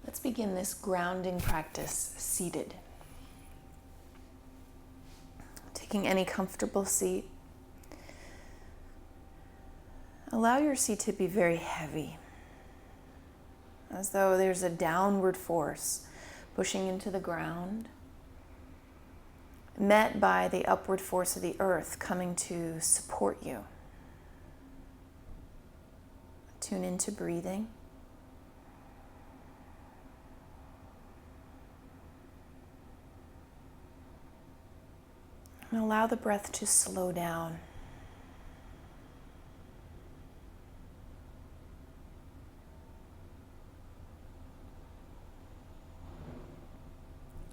Let's begin this grounding practice seated. Taking any comfortable seat. Allow your seat to be very heavy, as though there's a downward force pushing into the ground, met by the upward force of the earth coming to support you. Tune into breathing. And allow the breath to slow down.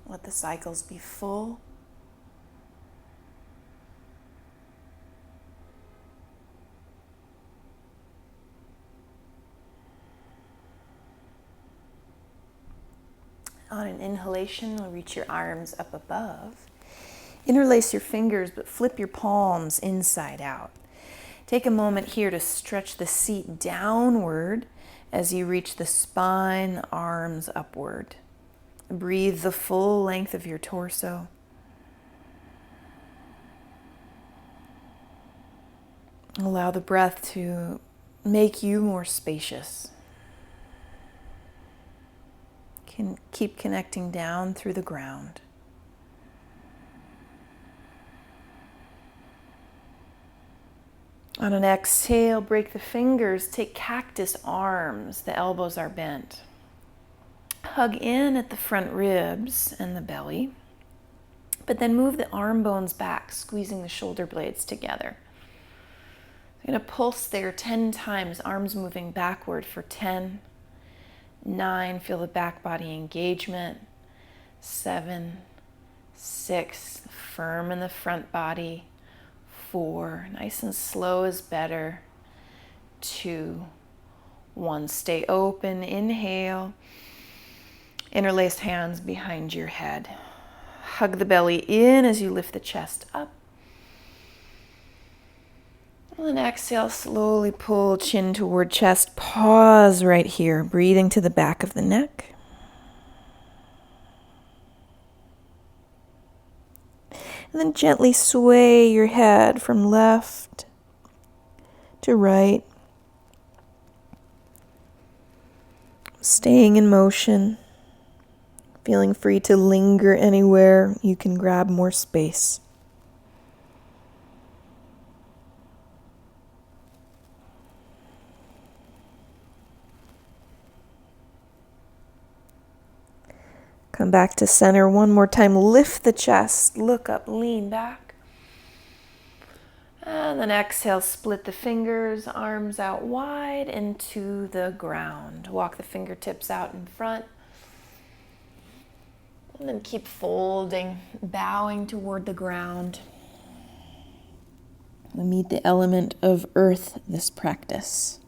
Let the cycles be full. On an inhalation, we'll reach your arms up above. Interlace your fingers, but flip your palms inside out. Take a moment here to stretch the seat downward as you reach the spine, arms upward. Breathe the full length of your torso. Allow the breath to make you more spacious. Keep connecting down through the ground. On an exhale, break the fingers, take cactus arms, the elbows are bent. Hug in at the front ribs and the belly, but then move the arm bones back, squeezing the shoulder blades together. I'm going to pulse there 10 times, arms moving backward for 10, 9, feel the back body engagement, 7, 6, firm in the front body, 4, nice and slow is better, 2, 1, stay open, inhale, interlace hands behind your head, hug the belly in as you lift the chest up, and then exhale, slowly pull chin toward chest, pause right here, breathing to the back of the neck. And then gently sway your head from left to right. Staying in motion, feeling free to linger anywhere you can grab more space. Come back to center one more time. Lift the chest, look up, lean back. And then exhale, split the fingers, arms out wide into the ground. Walk the fingertips out in front. And then keep folding, bowing toward the ground. We meet the element of earth this practice.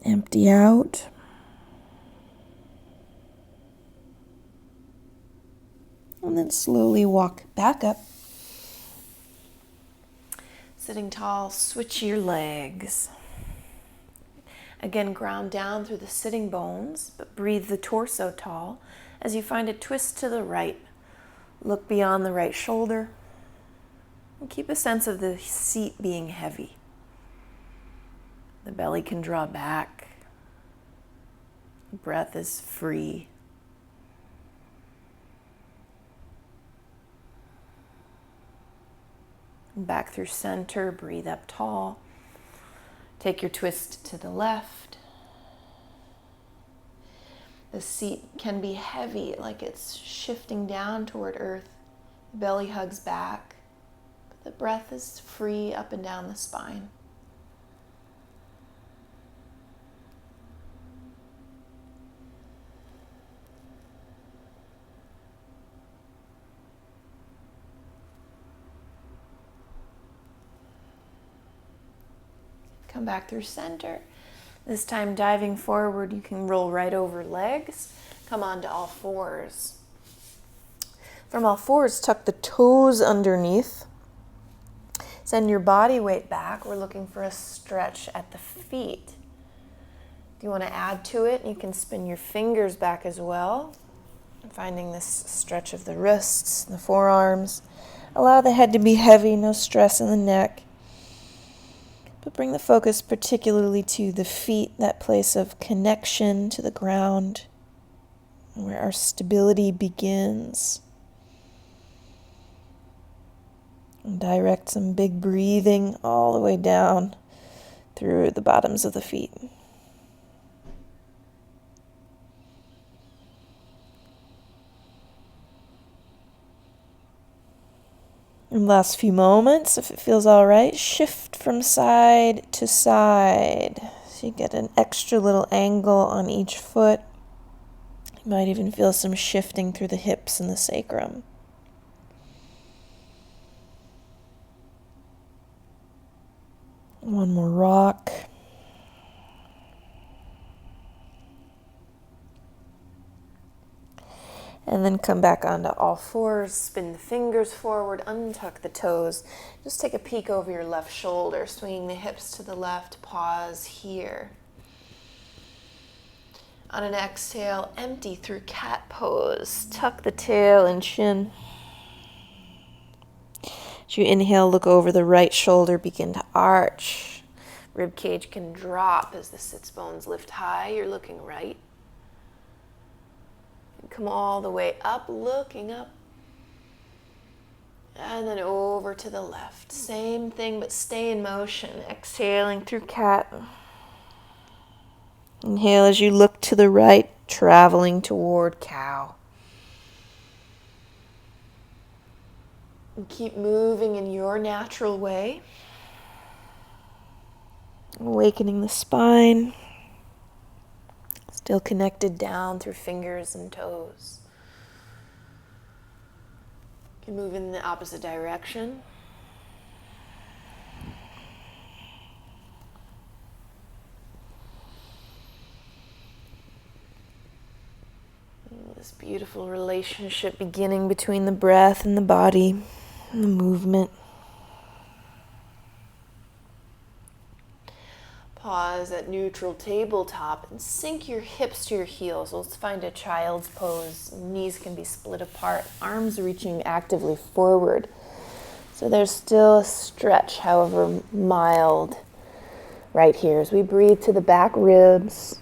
Empty out. And then slowly walk back up. Sitting tall, switch your legs. Again, ground down through the sitting bones, but breathe the torso tall as you find a twist to the right. Look beyond the right shoulder. And keep a sense of the seat being heavy. The belly can draw back. The breath is free. Back through center, breathe up tall. Take your twist to the left. The seat can be heavy, like it's shifting down toward earth. The belly hugs back, but the breath is free up and down the spine. Come back through center. This time diving forward, you can roll right over legs. Come on to all fours. From all fours, tuck the toes underneath. Send your body weight back. We're looking for a stretch at the feet. If you want to add to it, you can spin your fingers back as well, finding this stretch of the wrists, the forearms. Allow the head to be heavy, no stress in the neck. But bring the focus particularly to the feet, that place of connection to the ground, where our stability begins. And direct some big breathing all the way down through the bottoms of the feet. In the last few moments, if it feels all right, shift from side to side. So you get an extra little angle on each foot. You might even feel some shifting through the hips and the sacrum. One more rock. And then come back onto all fours, spin the fingers forward, untuck the toes. Just take a peek over your left shoulder, swinging the hips to the left, pause here. On an exhale, empty through cat pose. Tuck the tail and chin. As you inhale, look over the right shoulder, begin to arch. Rib cage can drop as the sits bones lift high. You're looking right. Come all the way up, looking up. And then over to the left. Same thing, but stay in motion. Exhaling through cat. Inhale as you look to the right, traveling toward cow. And keep moving in your natural way. Awakening the spine. Still connected down through fingers and toes. You can move in the opposite direction. This beautiful relationship beginning between the breath and the body and the movement. Pause at neutral tabletop and sink your hips to your heels. Let's find a child's pose. Knees can be split apart, arms reaching actively forward. So there's still a stretch, however mild, right here as we breathe to the back ribs.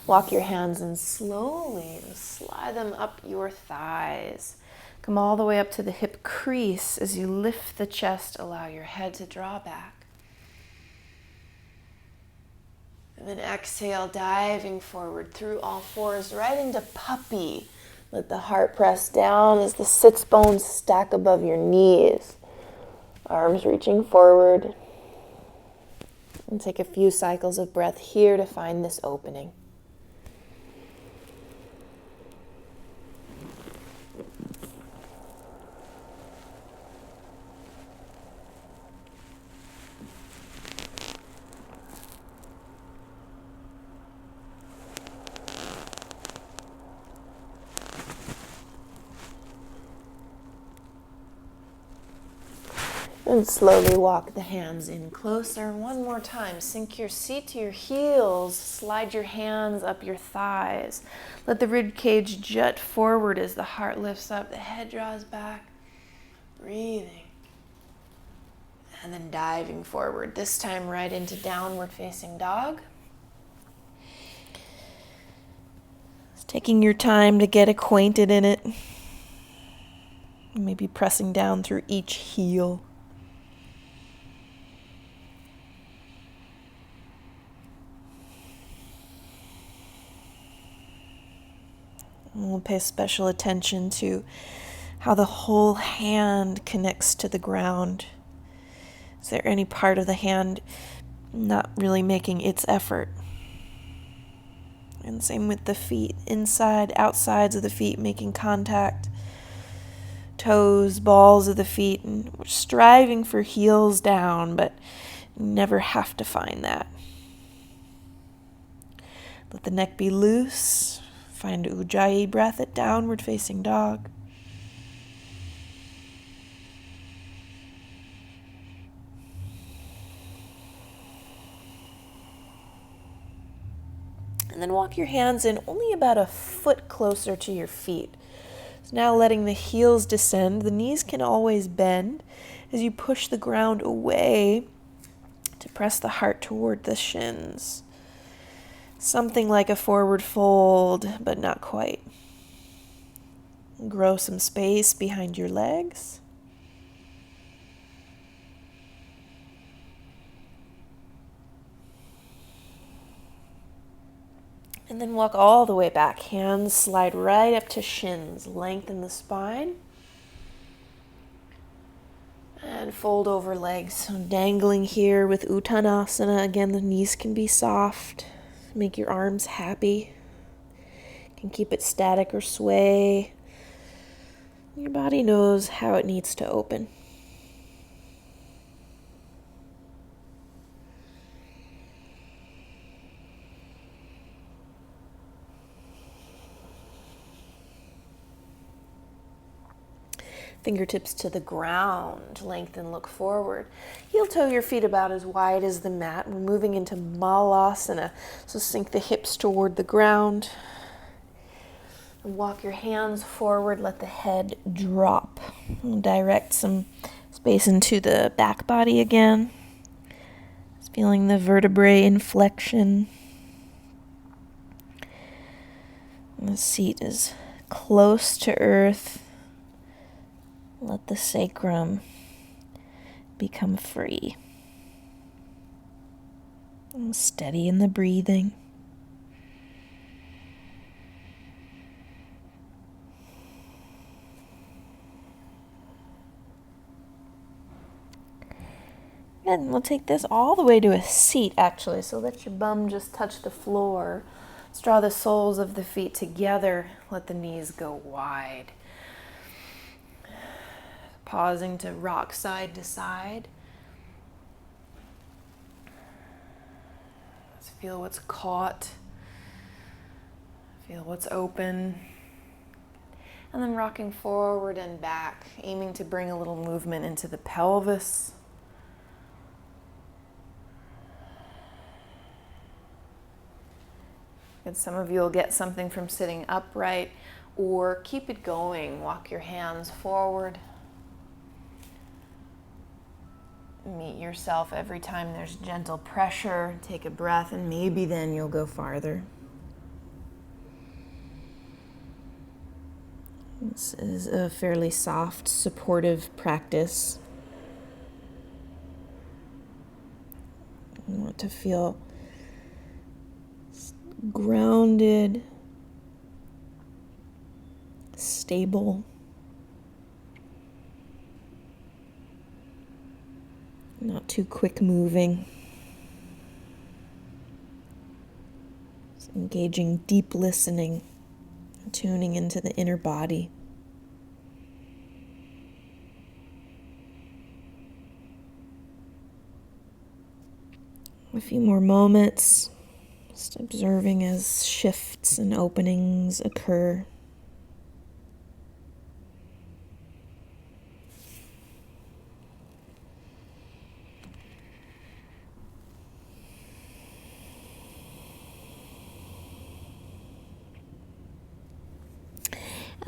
Walk your hands in slowly and slide them up your thighs. Come all the way up to the hip crease. As you lift the chest, allow your head to draw back. And then exhale, diving forward through all fours, right into puppy. Let the heart press down as the sits bones stack above your knees. Arms reaching forward. And take a few cycles of breath here to find this opening. And slowly walk the hands in closer. One more time. Sink your seat to your heels. Slide your hands up your thighs. Let the rib cage jut forward as the heart lifts up. The head draws back. Breathing. And then diving forward. This time right into downward facing dog. Just taking your time to get acquainted in it. Maybe pressing down through each heel. We'll pay special attention to how the whole hand connects to the ground. Is there any part of the hand not really making its effort? And same with the feet, inside, outsides of the feet making contact. Toes, balls of the feet, and we're striving for heels down, but You never have to find that. Let the neck be loose. Find Ujjayi breath at downward facing dog. And then walk your hands in only about a foot closer to your feet. So now letting the heels descend, the knees can always bend as you push the ground away to press the heart toward the shins. Something like a forward fold, but not quite. Grow some space behind your legs. And then walk all the way back. Hands slide right up to shins. Lengthen the spine. And fold over legs. So dangling here with Uttanasana. Again, the knees can be soft. Make your arms happy. You can keep it static or sway. Your body knows how it needs to open. Fingertips to the ground, lengthen, look forward. Heel toe your feet about as wide as the mat. We're moving into Malasana. So sink the hips toward the ground. And walk your hands forward, let the head drop. And direct some space into the back body again. Just feeling the vertebrae inflection. And the seat is close to earth. Let the sacrum become free. And steady in the breathing. And we'll take this all the way to a seat, actually. So let your bum just touch the floor. Let's draw the soles of the feet together. Let the knees go wide. Pausing to rock side to side. Let's feel what's caught. Feel what's open. And then rocking forward and back, aiming to bring a little movement into the pelvis. And some of you will get something from sitting upright, or keep it going. Walk your hands forward. Meet yourself every time there's gentle pressure. Take a breath, and maybe then you'll go farther. This is a fairly soft, supportive practice. You want to feel grounded, stable. Not too quick moving. Just engaging deep listening, tuning into the inner body. A few more moments, just observing as shifts and openings occur.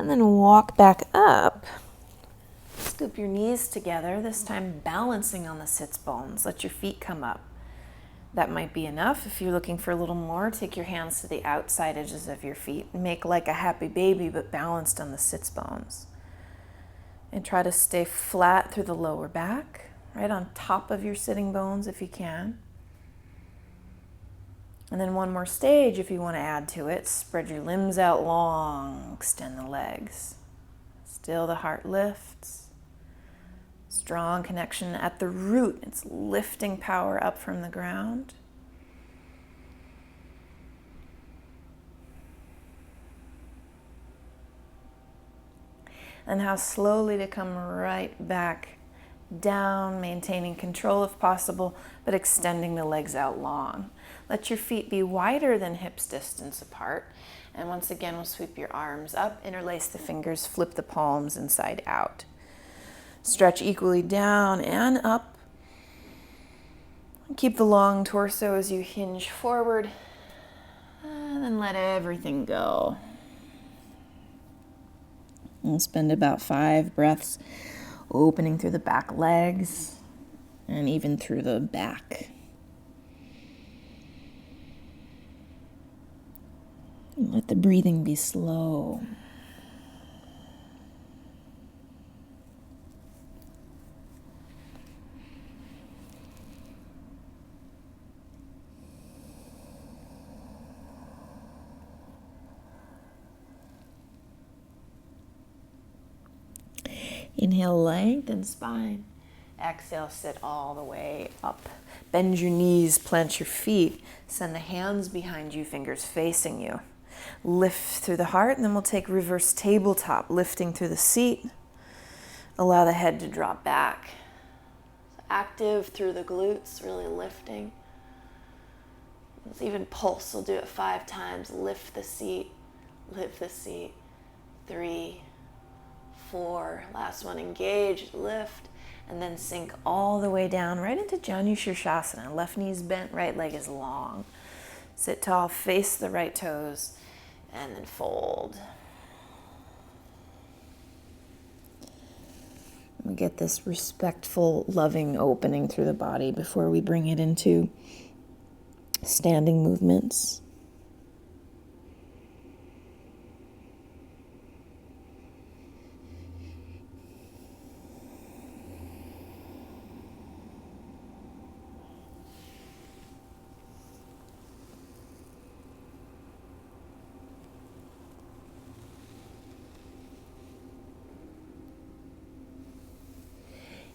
And then walk back up. Scoop your knees together, this time balancing on the sits bones. Let your feet come up. That might be enough. If you're looking for a little more, take your hands to the outside edges of your feet. Make like a happy baby, but balanced on the sits bones. And try to stay flat through the lower back, right on top of your sitting bones if you can. And then one more stage if you want to add to it. Spread your limbs out long, extend the legs. Still the heart lifts. Strong connection at the root. It's lifting power up from the ground. And how slowly to come right back down, maintaining control if possible, but extending the legs out long. Let your feet be wider than hips distance apart. And once again, we'll sweep your arms up, interlace the fingers, flip the palms inside out. Stretch equally down and up. Keep the long torso as you hinge forward, and then let everything go. We'll spend about 5 breaths opening through the back legs and even through the back. Let the breathing be slow. Inhale, lengthen spine. Exhale, sit all the way up. Bend your knees, plant your feet. Send the hands behind you, fingers facing you. Lift through the heart, and then we'll take reverse tabletop, lifting through the seat. Allow the head to drop back. Active through the glutes, really lifting. Let's even pulse, we'll do it 5 times. Lift the seat, 3, 4, last one, engage, lift, and then sink all the way down right into Janushirshasana. Left knee's bent, right leg is long. Sit tall, face the right toes, and then fold. We get this respectful, loving opening through the body before we bring it into standing movements.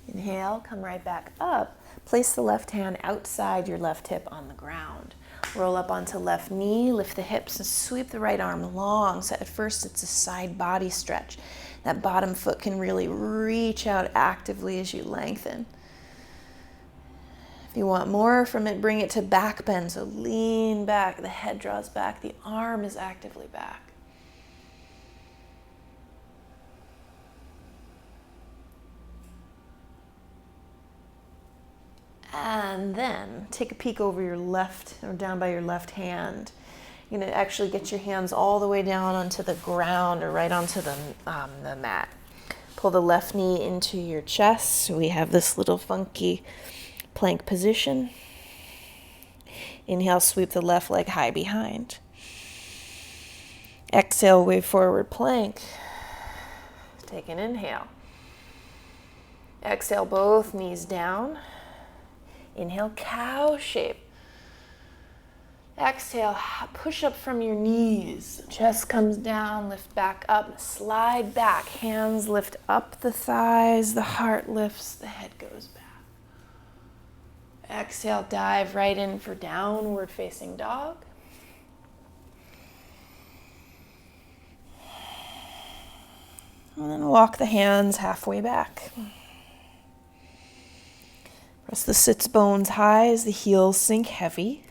Inhale, come right back up. Place the left hand outside your left hip on the ground. Roll up onto left knee, lift the hips, and sweep the right arm long. So at first it's a side body stretch. That bottom foot can really reach out actively as you lengthen. If you want more from it, bring it to back bend. So lean back, the head draws back, the arm is actively back. And then take a peek over your left, or down by your left hand. You're going to actually get your hands all the way down onto the ground or right onto the mat. Pull the left knee into your chest. So we have this little funky plank position. Inhale, sweep the left leg high behind. Exhale, wave forward plank. Take an inhale. Exhale, both knees down. Inhale, cow shape. Exhale, push up from your knees. Chest comes down, lift back up, slide back. Hands lift up the thighs, the heart lifts, the head goes back. Exhale, dive right in for downward facing dog. And then walk the hands halfway back. Press the sits bones high as the heels sink heavy.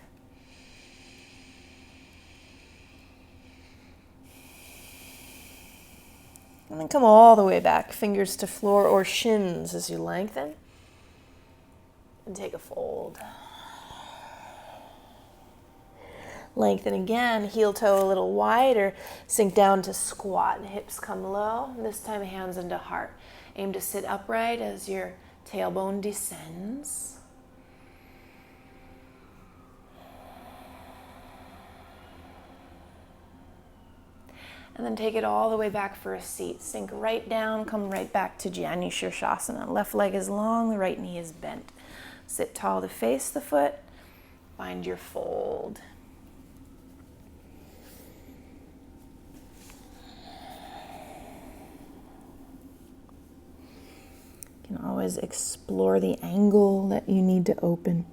And then come all the way back, fingers to floor or shins as you lengthen. And take a fold. Lengthen again, heel toe a little wider, sink down to squat, hips come low. This time hands into heart. Aim to sit upright as your tailbone descends. And then take it all the way back for a seat. Sink right down, come right back to Janushirshasana. Left leg is long, the right knee is bent. Sit tall to face the foot. Find your fold. You can always explore the angle that you need to open.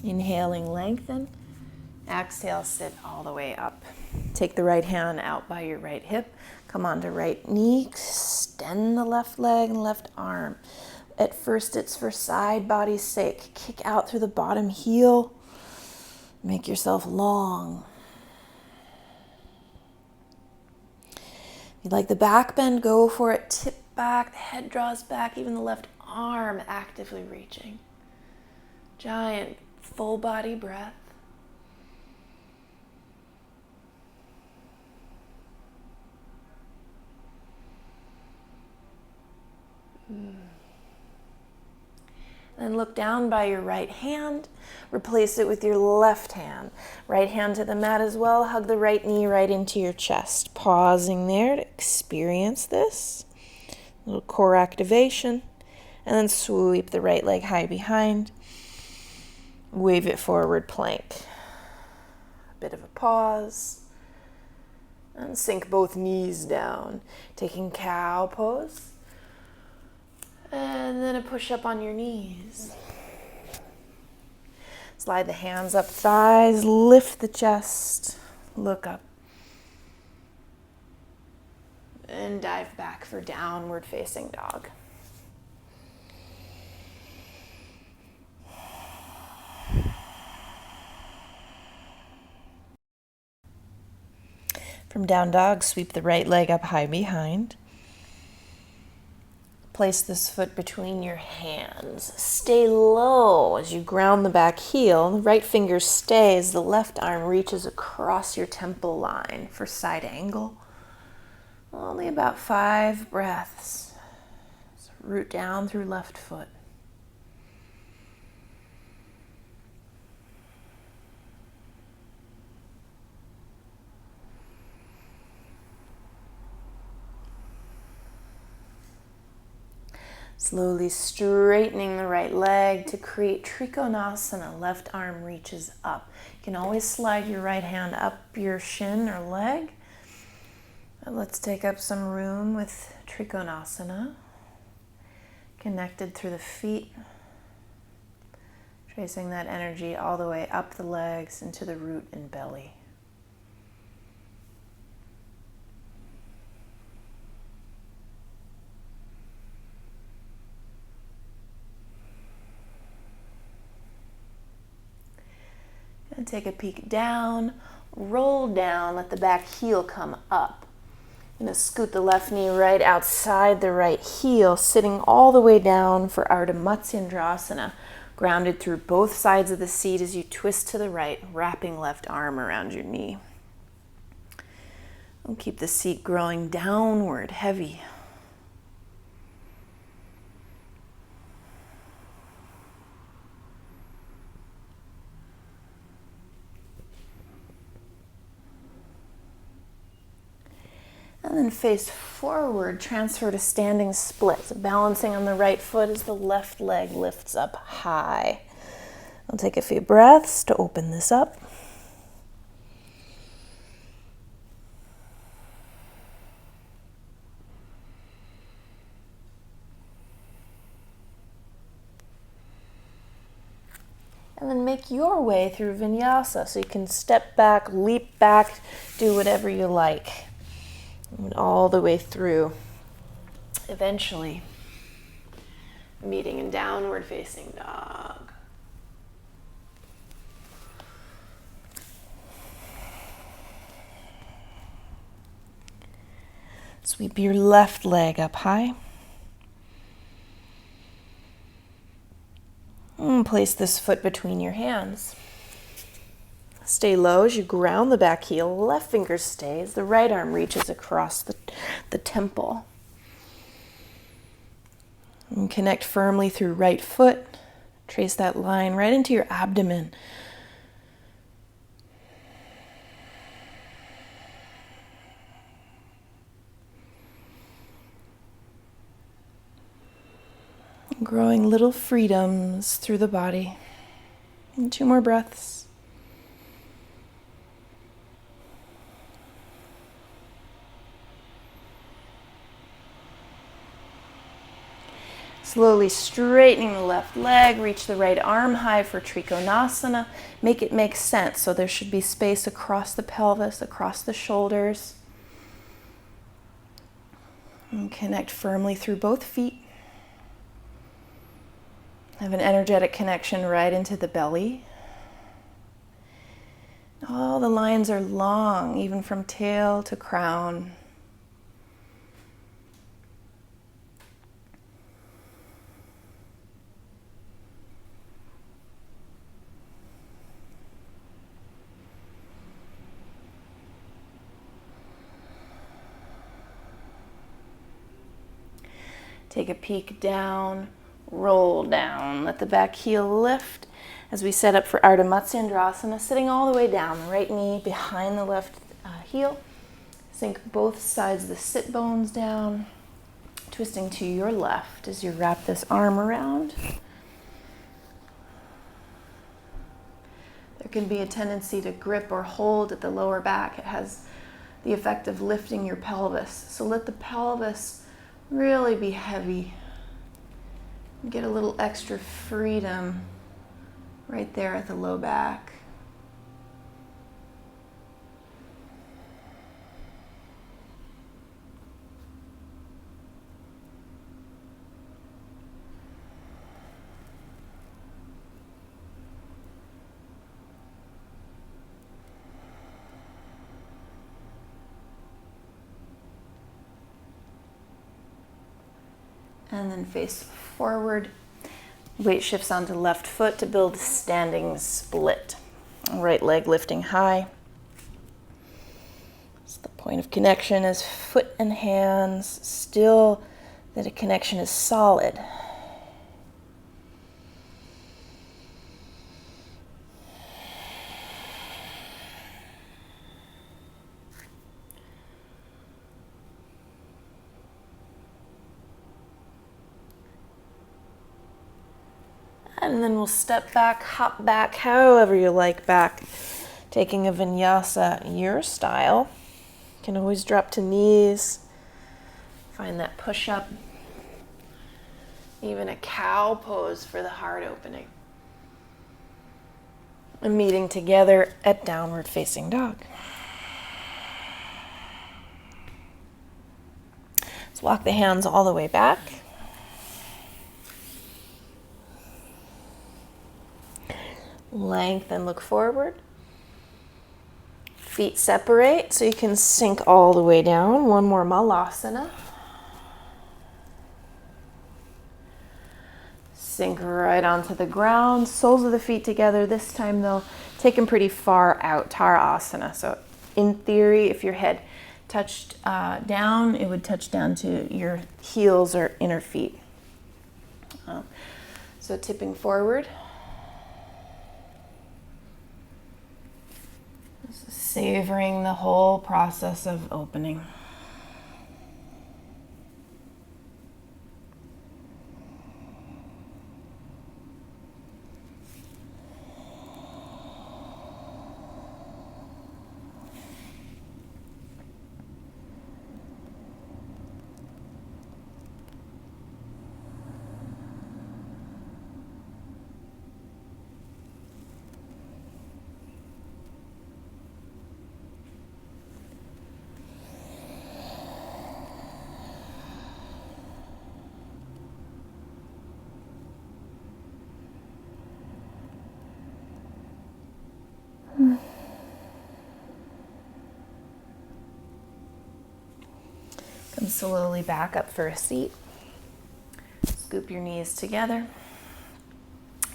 Inhaling, lengthen. Exhale, sit all the way up. Take the right hand out by your right hip. Come onto right knee. Extend the left leg and left arm. At first, it's for side body's sake. Kick out through the bottom heel. Make yourself long. If you'd like the back bend, go for it. Tip back, the head draws back, even the left arm actively reaching. Giant full body breath. Then look down by your right hand. Replace it with your left hand. Right hand to the mat as well. Hug the right knee right into your chest. Pausing there to experience this. A little core activation. And then sweep the right leg high behind. Wave it forward, plank. A bit of a pause. And sink both knees down. Taking cow pose. And then a push up on your knees. Slide the hands up thighs, lift the chest, look up. And dive back for downward facing dog. From down dog, sweep the right leg up high behind. Place this foot between your hands. Stay low as you ground the back heel. The right finger stays. The left arm reaches across your temple line for side angle. Only about 5 breaths. So root down through left foot. Slowly straightening the right leg to create Trikonasana. Left arm reaches up. You can always slide your right hand up your shin or leg. But let's take up some room with Trikonasana. Connected through the feet. Tracing that energy all the way up the legs into the root and belly. And take a peek down, roll down, let the back heel come up. I'm going to scoot the left knee right outside the right heel, sitting all the way down for Ardha Matsyendrasana, grounded through both sides of the seat as you twist to the right, wrapping left arm around your knee. And keep the seat growing downward, heavy. And then face forward, transfer to standing split. So balancing on the right foot as the left leg lifts up high. I'll take a few breaths to open this up. And then make your way through vinyasa. So you can step back, leap back, do whatever you like. And all the way through, eventually meeting in downward facing dog. Sweep your left leg up high. And place this foot between your hands. Stay low as you ground the back heel. Left finger stays. The right arm reaches across the temple. And connect firmly through right foot. Trace that line right into your abdomen. Growing little freedoms through the body. And 2 more breaths. Slowly straightening the left leg, reach the right arm high for Trikonasana. Make it make sense, so there should be space across the pelvis, across the shoulders. And connect firmly through both feet. Have an energetic connection right into the belly. All the lines are long, even from tail to crown. Take a peek down, roll down. Let the back heel lift as we set up for Ardha Matsyendrasana, sitting all the way down, the right knee behind the left heel. Sink both sides of the sit bones down, twisting to your left as you wrap this arm around. There can be a tendency to grip or hold at the lower back. It has the effect of lifting your pelvis. So let the pelvis really be heavy. Get a little extra freedom right there at the low back. And then face forward. Weight shifts onto left foot to build standing split. Right leg lifting high. So the point of connection is foot and hands, still that a connection is solid. And then we'll step back, hop back, however you like back. Taking a vinyasa your style. You can always drop to knees. Find that push-up. Even a cow pose for the heart opening. And meeting together at downward facing dog. Let's walk the hands all the way back. Lengthen, look forward. Feet separate so you can sink all the way down. One more Malasana. Sink right onto the ground. Soles of the feet together. This time though, take them pretty far out. Asana. So in theory, if your head touched down, it would touch down to your heels or inner feet. So tipping forward. Savoring the whole process of opening. Come slowly back up for a seat. Scoop your knees together.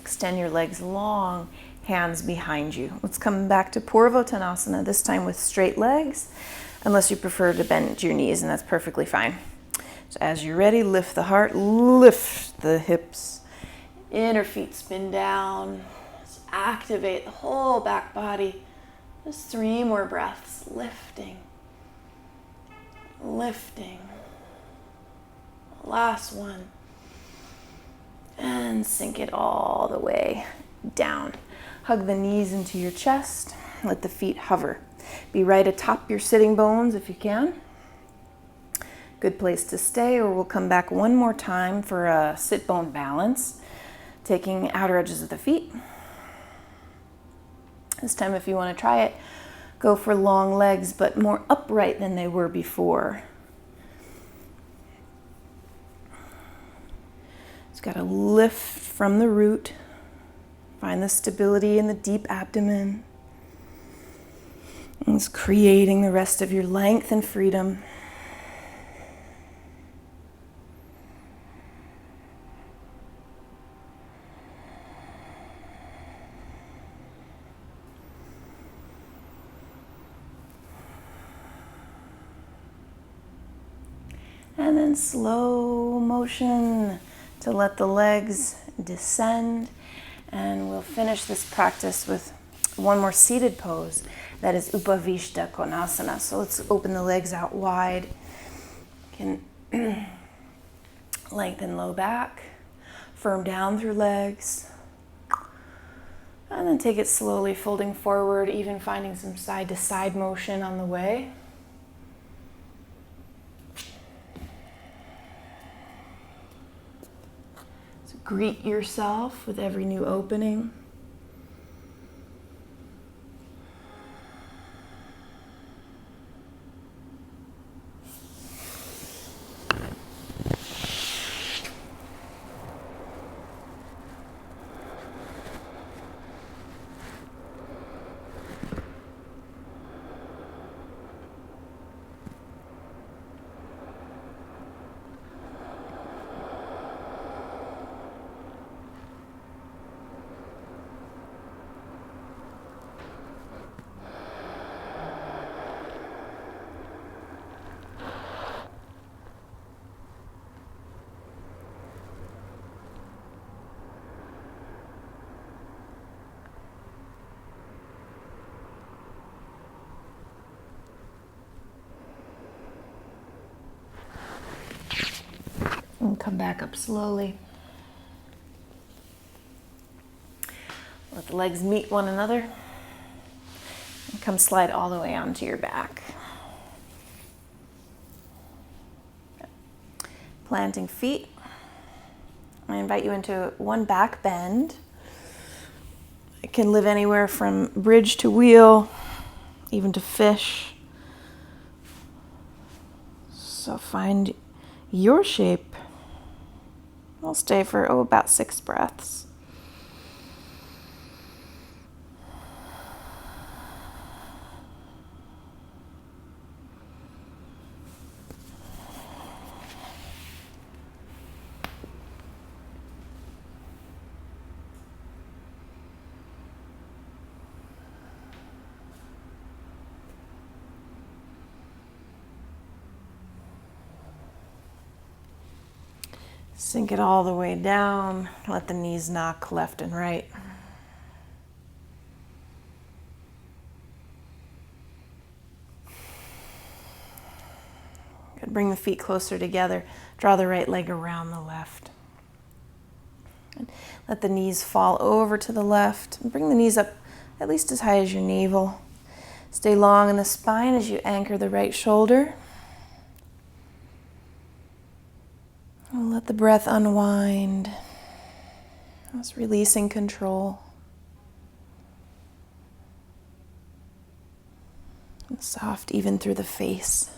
Extend your legs long, hands behind you. Let's come back to Konasana, this time with straight legs, unless you prefer to bend your knees, and that's perfectly fine. So as you're ready, lift the heart, lift the hips. Inner feet spin down. Let's activate the whole back body. Just 3 more breaths, lifting. Lifting. Last one. And sink it all the way down. Hug the knees into your chest. Let the feet hover. Be right atop your sitting bones if you can. good place to stay, or we'll come back one more time for a sit bone balance, taking outer edges of the feet. This time, if you want to try it, go for long legs, but more upright than they were before. Just got to lift from the root. Find the stability in the deep abdomen. And it's creating the rest of your length and freedom. And then slow motion to let the legs descend. And we'll finish this practice with one more seated pose. That is Upavishta Konasana. So let's open the legs out wide. You can lengthen low back, firm down through legs. And then take it slowly, folding forward, even finding some side to side motion on the way. Greet yourself with every new opening. And come back up slowly. Let the legs meet one another. And come slide all the way onto your back. Planting feet. I invite you into one back bend. It can live anywhere from bridge to wheel, even to fish. So find your shape. I'll stay for about 6 breaths. Sink it all the way down. Let the knees knock left and right. Good. Bring the feet closer together. Draw the right leg around the left. And let the knees fall over to the left. And bring the knees up at least as high as your navel. Stay long in the spine as you anchor the right shoulder. And let the breath unwind. Just releasing control. And soft even through the face.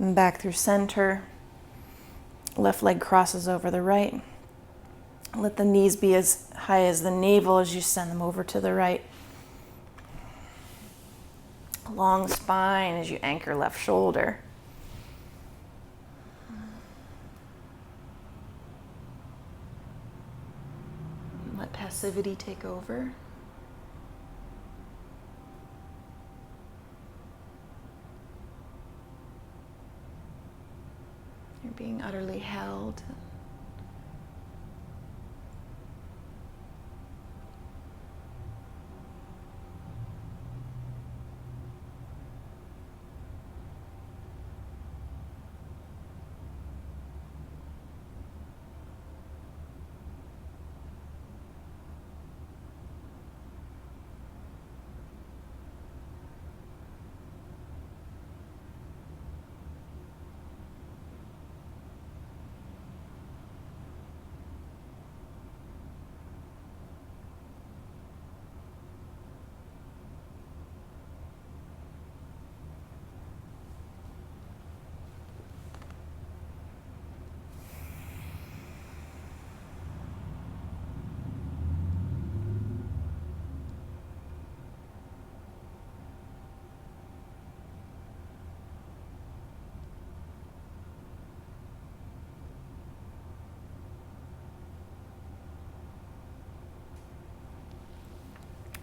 And back through center. Left leg crosses over the right. Let the knees be as high as the navel as you send them over to the right. Long spine as you anchor left shoulder. Let passivity take over. You're being utterly held.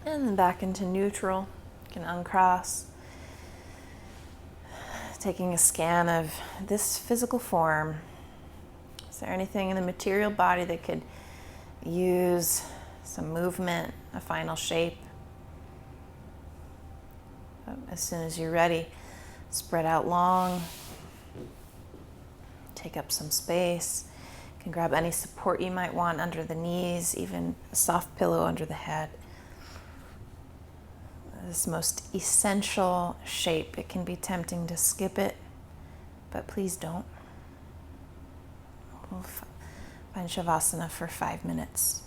And then back into neutral. You can uncross. Taking a scan of this physical form. Is there anything in the material body that could use some movement, a final shape? As soon as you're ready, spread out long. Take up some space. You can grab any support you might want under the knees, even a soft pillow under the head. This most essential shape. It can be tempting to skip it, but please don't. We'll find Shavasana for 5 minutes.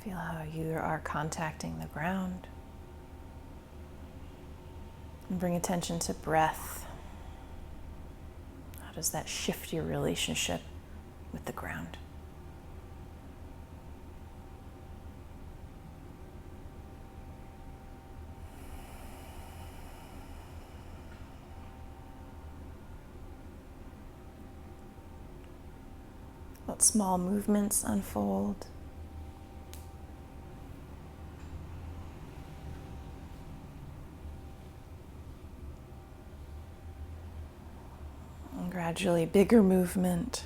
Feel how you are contacting the ground. And bring attention to breath. How does that shift your relationship with the ground? What small movements unfold? And gradually bigger movement.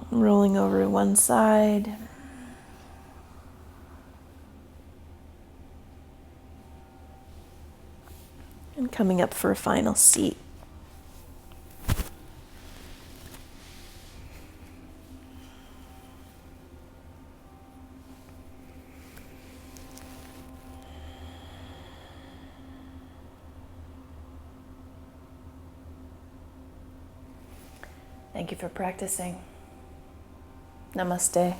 Rolling over to one side. And coming up for a final seat. Thank you for practicing. Namaste.